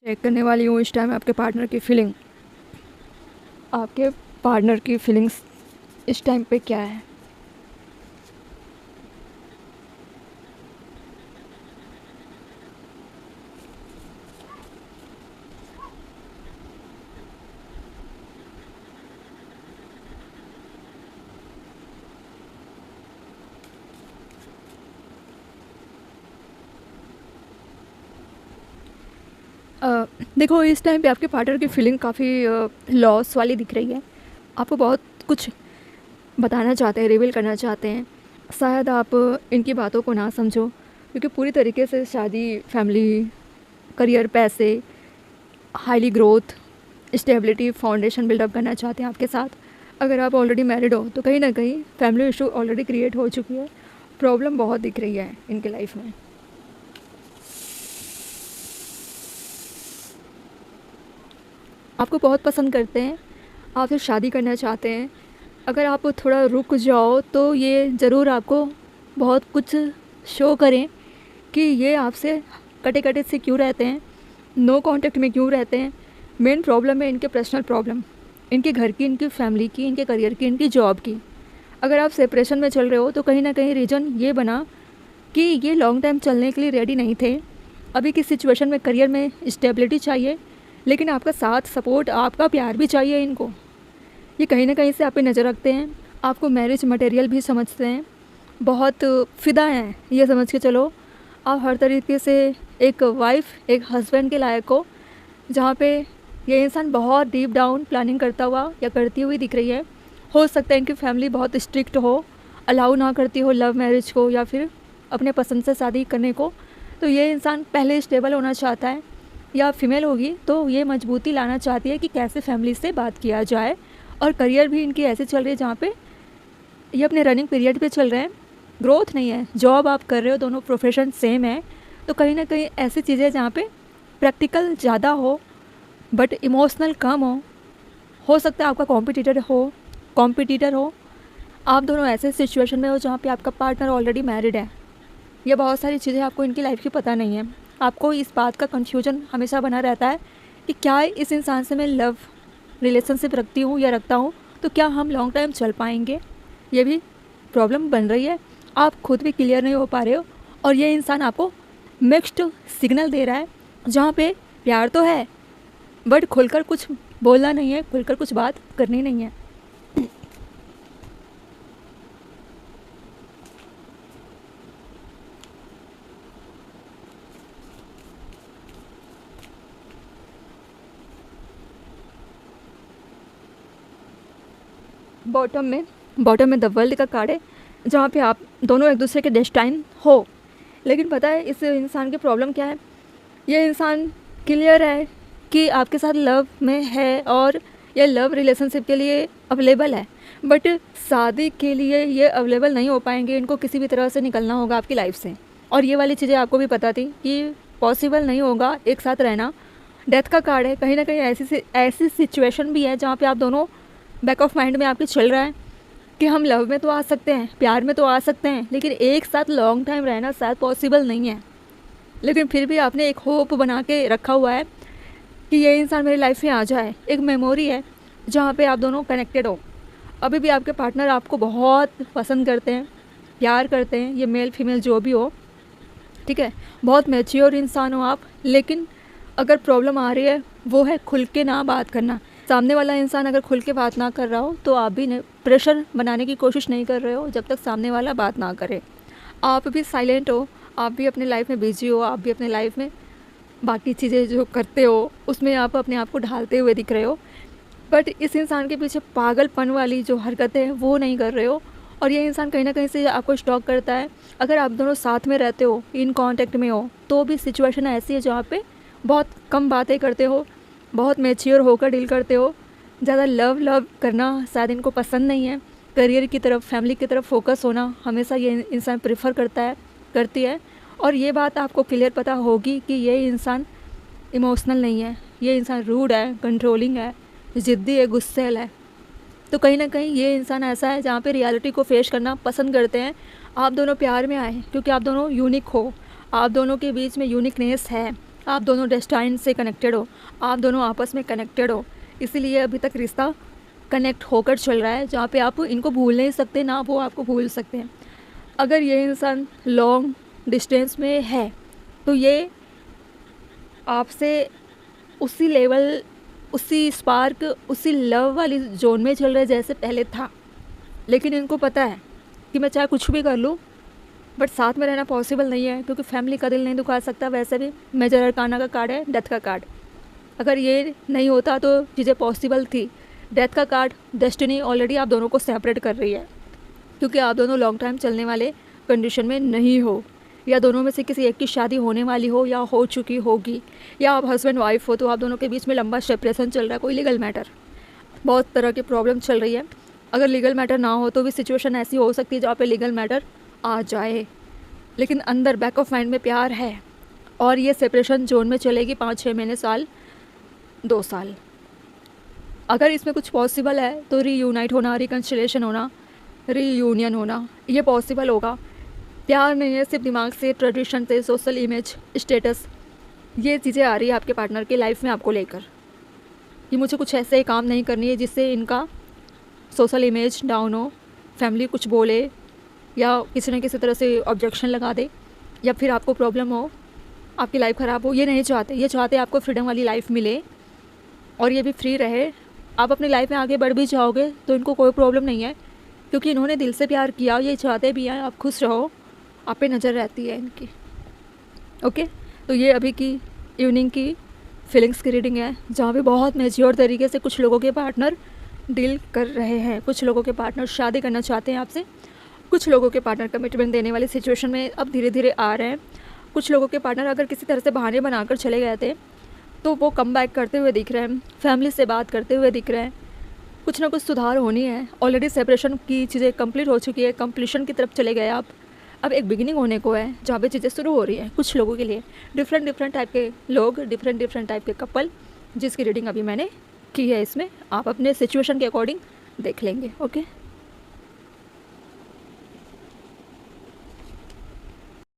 Check करने वाली हूँ इस टाइम आपके पार्टनर की फीलिंग्स इस टाइम पे क्या है। देखो इस टाइम पे आपके पार्टनर की फीलिंग काफ़ी लॉस वाली दिख रही है। आपको बहुत कुछ बताना चाहते हैं, रिवील करना चाहते हैं। शायद आप इनकी बातों को ना समझो, क्योंकि पूरी तरीके से शादी, फैमिली, करियर, पैसे, highly growth, stability, foundation buildup करना चाहते हैं आपके साथ। अगर आप ऑलरेडी मैरिड हो तो कहीं ना कहीं फैमिली इशू ऑलरेडी क्रिएट हो चुकी है। प्रॉब्लम बहुत दिख रही है इनके लाइफ में। आपको बहुत पसंद करते हैं, आपसे शादी करना चाहते हैं। अगर आप थोड़ा रुक जाओ तो ये ज़रूर आपको बहुत कुछ शो करें कि ये आपसे कटे कटे से क्यों रहते हैं, नो कांटेक्ट में क्यों रहते हैं। मेन प्रॉब्लम है इनके पर्सनल प्रॉब्लम, इनके घर की, इनकी फैमिली की, इनके करियर की, इनकी जॉब की। अगर आप सेपरेशन में चल रहे हो तो कहीं ना कहीं रीज़न ये बना कि ये लॉन्ग टाइम चलने के लिए रेडी नहीं थे। अभी की सिचुएशन में करियर में स्टेबिलिटी चाहिए, लेकिन आपका साथ, सपोर्ट, आपका प्यार भी चाहिए इनको। ये कहीं ना कहीं से आप पे नज़र रखते हैं, आपको मैरिज मटेरियल भी समझते हैं, बहुत फ़िदा हैं। ये समझ के चलो आप हर तरीके से एक वाइफ़, एक हस्बैंड के लायक हो, जहाँ पे ये इंसान बहुत डीप डाउन प्लानिंग करता हुआ या करती हुई दिख रही है। हो सकता है इनकी फैमिली बहुत स्ट्रिक्ट हो, अलाउ ना करती हो लव मैरिज को या फिर अपने पसंद से शादी करने को। तो ये इंसान पहले स्टेबल होना चाहता है, या फीमेल होगी तो ये मजबूती लाना चाहती है कि कैसे फैमिली से बात किया जाए। और करियर भी इनकी ऐसे चल रही है जहाँ पे ये अपने रनिंग पीरियड पे चल रहे हैं, ग्रोथ नहीं है। जॉब आप कर रहे हो, दोनों प्रोफेशन सेम है, तो कहीं ना कहीं ऐसी चीज़ें जहाँ पे प्रैक्टिकल ज़्यादा हो बट इमोशनल कम हो सकता है आपका कॉम्पिटिटर हो। आप दोनों ऐसे सिचुएशन में हो जहाँ पे आपका पार्टनर ऑलरेडी मैरिड है। ये बहुत सारी चीज़ें आपको इनकी लाइफ की पता नहीं है। आपको इस बात का कन्फ्यूजन हमेशा बना रहता है कि क्या इस इंसान से मैं लव रिलेशनशिप रखती हूँ या रखता हूँ, तो क्या हम लॉन्ग टाइम चल पाएंगे। ये भी प्रॉब्लम बन रही है। आप खुद भी क्लियर नहीं हो पा रहे हो, और ये इंसान आपको मिक्स्ड सिग्नल दे रहा है, जहाँ पे प्यार तो है बट खुलकर कुछ बोलना नहीं है, खुलकर कुछ बात करनी नहीं है। बॉटम में द वर्ल्ड का कार्ड है, जहाँ पे आप दोनों एक दूसरे के डेस्टाइन हो। लेकिन पता है इस इंसान की प्रॉब्लम क्या है। ये इंसान क्लियर है कि आपके साथ लव में है और ये लव रिलेशनशिप के लिए अवेलेबल है, बट शादी के लिए ये अवेलेबल नहीं हो पाएंगे। इनको किसी भी तरह से निकलना होगा आपकी लाइफ से, और ये वाली चीज़ें आपको भी पता थी कि पॉसिबल नहीं होगा एक साथ रहना। डेथ का कार्ड है, कहीं ना कहीं ऐसी सिचुएशन भी है जहाँ पे आप दोनों बैक ऑफ माइंड में आपके चल रहा है कि हम लव में तो आ सकते हैं, प्यार में तो आ सकते हैं, लेकिन एक साथ लॉन्ग टाइम रहना शायद पॉसिबल नहीं है। लेकिन फिर भी आपने एक होप बना के रखा हुआ है कि ये इंसान मेरी लाइफ में आ जाए। एक मेमोरी है जहाँ पे आप दोनों कनेक्टेड हो। अभी भी आपके पार्टनर आपको बहुत पसंद करते हैं, प्यार करते हैं, ये मेल फीमेल जो भी हो, ठीक है। बहुत मैच्योर इंसान हो आप, लेकिन अगर प्रॉब्लम आ रही है वो है खुल के ना बात करना। सामने वाला इंसान अगर खुल के बात ना कर रहा हो तो आप भी प्रेशर बनाने की कोशिश नहीं कर रहे हो जब तक सामने वाला बात ना करे। आप भी साइलेंट हो, आप भी अपने लाइफ में बिजी हो, आप भी अपने लाइफ में बाकी चीज़ें जो करते हो उसमें आप अपने आप को ढालते हुए दिख रहे हो, बट इस इंसान के पीछे पागलपन वाली जो हरकतें हैं वो नहीं कर रहे हो। और ये इंसान कहीं ना कहीं से आपको स्टॉक करता है। अगर आप दोनों साथ में रहते हो, इन कांटेक्ट में हो, तो भी सिचुएशन ऐसी है जहाँ पे बहुत कम बातें करते हो, बहुत मैच्योर होकर डील करते हो। ज़्यादा लव करना शायद इनको पसंद नहीं है। करियर की तरफ, फैमिली की तरफ फोकस होना हमेशा ये इंसान प्रेफर करती है। और ये बात आपको क्लियर पता होगी कि ये इंसान इमोशनल नहीं है, ये इंसान रूड है, कंट्रोलिंग है, ज़िद्दी है, गुस्सैल है। तो कहीं ना कहीं ये इंसान ऐसा है जहाँ पे रियलिटी को फेस करना पसंद करते हैं। आप दोनों प्यार में आए क्योंकि आप दोनों यूनिक हो, आप दोनों के बीच में यूनिकनेस है, आप दोनों डेस्टाइन से कनेक्टेड हो, आप दोनों आपस में कनेक्टेड हो, इसीलिए अभी तक रिश्ता कनेक्ट होकर चल रहा है, जहाँ पे आप इनको भूल नहीं सकते, ना वो आपको भूल सकते हैं। अगर ये इंसान लॉन्ग डिस्टेंस में है तो ये आपसे उसी लेवल, उसी स्पार्क, उसी लव वाली जोन में चल रहा है जैसे पहले था। लेकिन इनको पता है कि मैं चाहे कुछ भी कर लूँ बट साथ में रहना पॉसिबल नहीं है, क्योंकि फैमिली का दिल नहीं दुखा सकता। वैसे भी मेजर अरकाना का कार्ड है डेथ का कार्ड। अगर ये नहीं होता तो चीज़ें पॉसिबल थी। डेथ का कार्ड, डेस्टिनी ऑलरेडी आप दोनों को सेपरेट कर रही है, क्योंकि आप दोनों लॉन्ग टाइम चलने वाले कंडीशन में नहीं हो, या दोनों में से किसी एक की शादी होने वाली हो या हो चुकी होगी, या आप हस्बैंड वाइफ हो तो आप दोनों के बीच में लंबा सेपरेशन चल रहा है, कोई लीगल मैटर, बहुत तरह की प्रॉब्लम चल रही है। अगर लीगल मैटर ना हो तो भी सिचुएशन ऐसी हो सकती है जहाँ पे लीगल मैटर आ जाए, लेकिन अंदर बैक ऑफ माइंड में प्यार है। और ये सेपरेशन जोन में चलेगी 5-6 महीने, साल, 2 साल। अगर इसमें कुछ पॉसिबल है तो रीयूनाइट होना, रिकन्सिलेशन होना, रीयूनियन होना, ये पॉसिबल होगा। प्यार नहीं है, सिर्फ दिमाग से, ट्रेडिशन से, सोशल इमेज, स्टेटस, ये चीज़ें आ रही है आपके पार्टनर की लाइफ में आपको लेकर कि मुझे कुछ ऐसे काम नहीं करनी है जिससे इनका सोशल इमेज डाउन हो, फैमिली कुछ बोले या किसी न किसी तरह से ऑब्जेक्शन लगा दे, या फिर आपको प्रॉब्लम हो, आपकी लाइफ ख़राब हो। ये नहीं चाहते, ये चाहते आपको फ्रीडम वाली लाइफ मिले और ये भी फ्री रहे। आप अपनी लाइफ में आगे बढ़ भी जाओगे तो इनको कोई प्रॉब्लम नहीं है, क्योंकि इन्होंने दिल से प्यार किया, ये चाहते भी हैं आप खुश रहो, आप पे नज़र रहती है इनकी। ओके, तो ये अभी की इवनिंग की फीलिंग्स की रीडिंग है, जहाँ पे बहुत मैच्योर तरीके से कुछ लोगों के पार्टनर डील कर रहे हैं। कुछ लोगों के पार्टनर शादी करना चाहते हैं आपसे, कुछ लोगों के पार्टनर कमिटमेंट देने वाली सिचुएशन में अब धीरे धीरे आ रहे हैं। कुछ लोगों के पार्टनर अगर किसी तरह से बहाने बनाकर चले गए थे तो वो कम बैक करते हुए दिख रहे हैं, फैमिली से बात करते हुए दिख रहे हैं। कुछ ना कुछ सुधार होनी है। ऑलरेडी सेपरेशन की चीज़ें कंप्लीट हो चुकी है, कंप्लीशन की तरफ चले गए आप। अब एक बिगिनिंग होने को है जहाँ पे चीज़ें शुरू हो रही हैं कुछ लोगों के लिए। डिफरेंट टाइप के लोग, डिफरेंट टाइप के कपल, जिसकी रीडिंग अभी मैंने की है, इसमें आप अपने सिचुएशन के अकॉर्डिंग देख लेंगे। ओके।